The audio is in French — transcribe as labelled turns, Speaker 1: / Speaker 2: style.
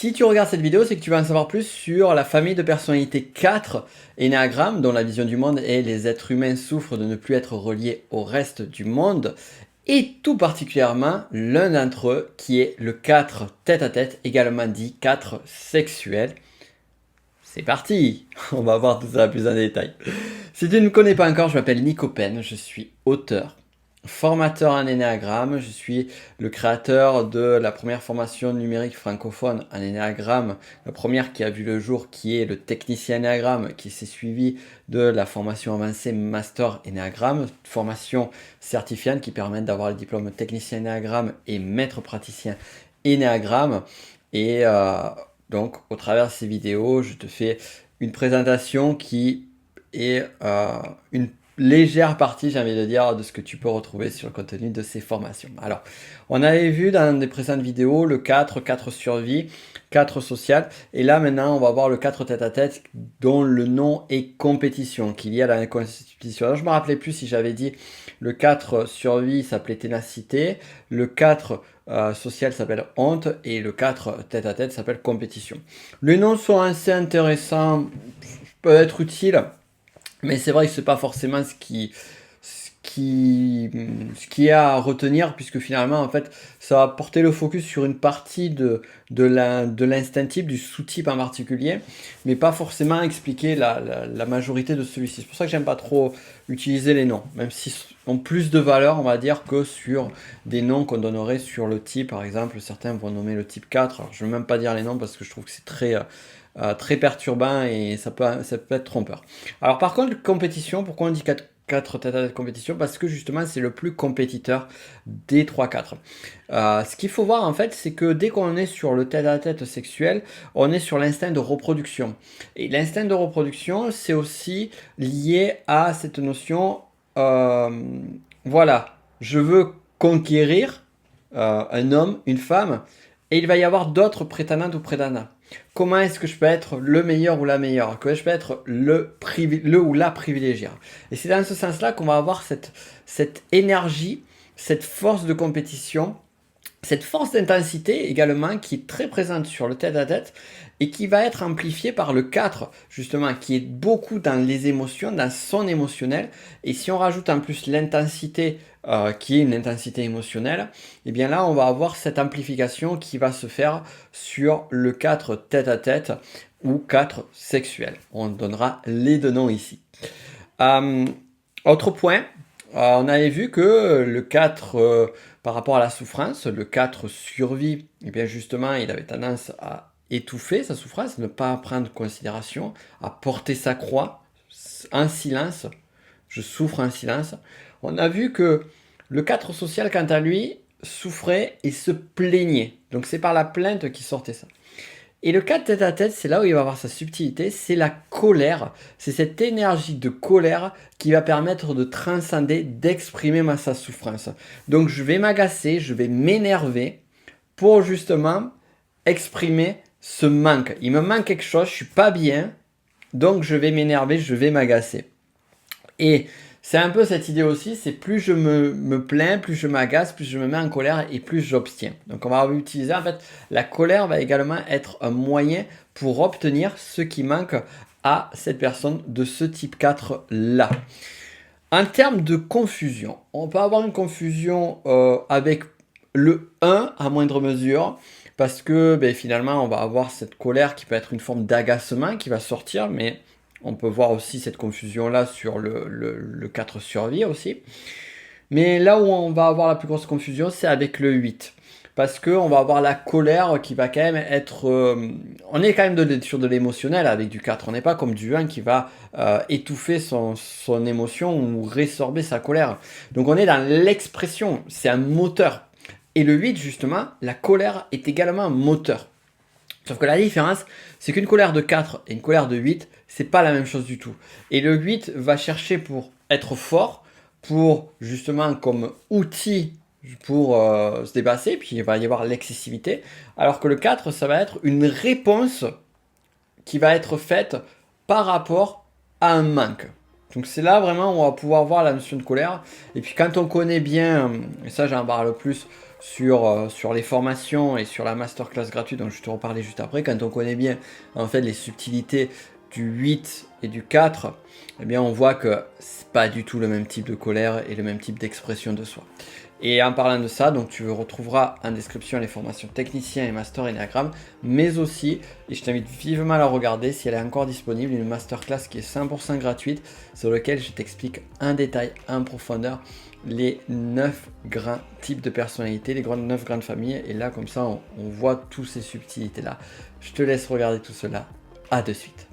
Speaker 1: Si tu regardes cette vidéo, c'est que tu vas en savoir plus sur la famille de personnalité 4 Ennéagramme, dont la vision du monde est les êtres humains souffrent de ne plus être reliés au reste du monde, et tout particulièrement l'un d'entre eux qui est le 4 tête-à-tête, également dit 4 sexuel. C'est parti, on va voir tout ça plus en détail. Si tu ne me connais pas encore, je m'appelle Nico Pen, je suis auteur, formateur en Ennéagramme, je suis le créateur de la première formation numérique francophone en Ennéagramme, la première qui a vu le jour qui est le technicien Ennéagramme, qui s'est suivi de la formation avancée Master Ennéagramme, formation certifiante qui permet d'avoir le diplôme technicien Ennéagramme et maître praticien Ennéagramme. Et donc au travers de ces vidéos, je te fais une présentation qui est une légère partie, j'ai envie de dire, de ce que tu peux retrouver sur le contenu de ces formations. Alors, on avait vu dans des précédentes vidéos le 4 survie, 4 social, et là maintenant on va voir le 4 tête-à-tête dont le nom est compétition, qu'il y a dans la compétition. Alors je me rappelais plus si j'avais dit le 4 survie s'appelait ténacité, le 4 social s'appelle honte et le 4 tête-à-tête s'appelle compétition. Les noms sont assez intéressants, peuvent être utiles. Mais c'est vrai que c'est pas forcément ce qui est à retenir, puisque finalement, en fait, ça va porter le focus sur une partie de l'instinctif, du sous-type en particulier, mais pas forcément expliquer la majorité de celui-ci. C'est pour ça que j'aime pas trop utiliser les noms, même s'ils ont plus de valeur, on va dire, que sur des noms qu'on donnerait sur le type. Par exemple, certains vont nommer le type 4. Alors, je ne vais même pas dire les noms parce que je trouve que c'est très perturbant et ça peut être trompeur. Alors par contre, compétition, pourquoi on dit 4 tête-à-tête compétition? Parce que justement c'est le plus compétiteur des 3-4. Ce qu'il faut voir en fait, c'est que dès qu'on est sur le tête-à-tête sexuel, on est sur l'instinct de reproduction. Et l'instinct de reproduction, c'est aussi lié à cette notion, voilà, je veux conquérir un homme, une femme, et il va y avoir d'autres prétendantes ou prétendants. Comment est-ce que je peux être le meilleur ou la meilleure? Comment je peux être le ou la privilégiée? Et c'est dans ce sens-là qu'on va avoir cette énergie, cette force de compétition, cette force d'intensité également qui est très présente sur le tête-à-tête et qui va être amplifiée par le 4 justement qui est beaucoup dans les émotions, dans son émotionnel. Et si on rajoute en plus l'intensité qui est une intensité émotionnelle, et bien là on va avoir cette amplification qui va se faire sur le 4 tête-à-tête ou 4 sexuel. On donnera les deux noms ici. Autre point, on avait vu que le 4 par rapport à la souffrance, le 4 survie, et bien justement il avait tendance à étouffer sa souffrance, ne pas prendre en considération, à porter sa croix en silence. Je souffre en silence. On a vu que le 4 social, quant à lui, souffrait et se plaignait. Donc c'est par la plainte qui sortait ça. Et le 4 tête-à-tête, c'est là où il va avoir sa subtilité, c'est la colère. C'est cette énergie de colère qui va permettre de transcender, d'exprimer sa souffrance. Donc je vais m'agacer, je vais m'énerver pour justement exprimer ce manque. Il me manque quelque chose, je suis pas bien, donc je vais m'énerver, je vais m'agacer. Et c'est un peu cette idée aussi, c'est plus je me plains, plus je m'agace, plus je me mets en colère et plus j'obtiens. Donc on va utiliser en fait, la colère va également être un moyen pour obtenir ce qui manque à cette personne de ce type 4 là. En termes de confusion, on peut avoir une confusion avec le 1 à moindre mesure, parce que finalement on va avoir cette colère qui peut être une forme d'agacement qui va sortir, mais on peut voir aussi cette confusion-là sur le 4 survie aussi. Mais là où on va avoir la plus grosse confusion, c'est avec le 8. Parce qu'on va avoir la colère qui va quand même être... on est quand même sur de l'émotionnel avec du 4. On n'est pas comme du 1 qui va étouffer son émotion ou résorber sa colère. Donc on est dans l'expression, c'est un moteur. Et le 8, justement, la colère est également un moteur. Sauf que la différence, c'est qu'une colère de 4 et une colère de 8, c'est pas la même chose du tout. Et le 8 va chercher pour être fort, pour justement comme outil pour se dépasser, puis il va y avoir l'excessivité, alors que le 4, ça va être une réponse qui va être faite par rapport à un manque. Donc c'est là vraiment où on va pouvoir voir la notion de colère. Et puis quand on connaît bien, et ça j'en parle plus sur les formations et sur la masterclass gratuite dont je te reparler juste après, quand on connaît bien en fait les subtilités du 8 et du 4, eh bien on voit que c'est pas du tout le même type de colère et le même type d'expression de soi. Et en parlant de ça, donc tu retrouveras en description les formations technicien et master Enneagramme, mais aussi, et je t'invite vivement à la regarder si elle est encore disponible, une masterclass qui est 100% gratuite, sur laquelle je t'explique en détail, en profondeur, les 9 grands types de personnalités, les 9 grandes familles, et là comme ça on voit toutes ces subtilités là. Je te laisse regarder tout cela, à de suite.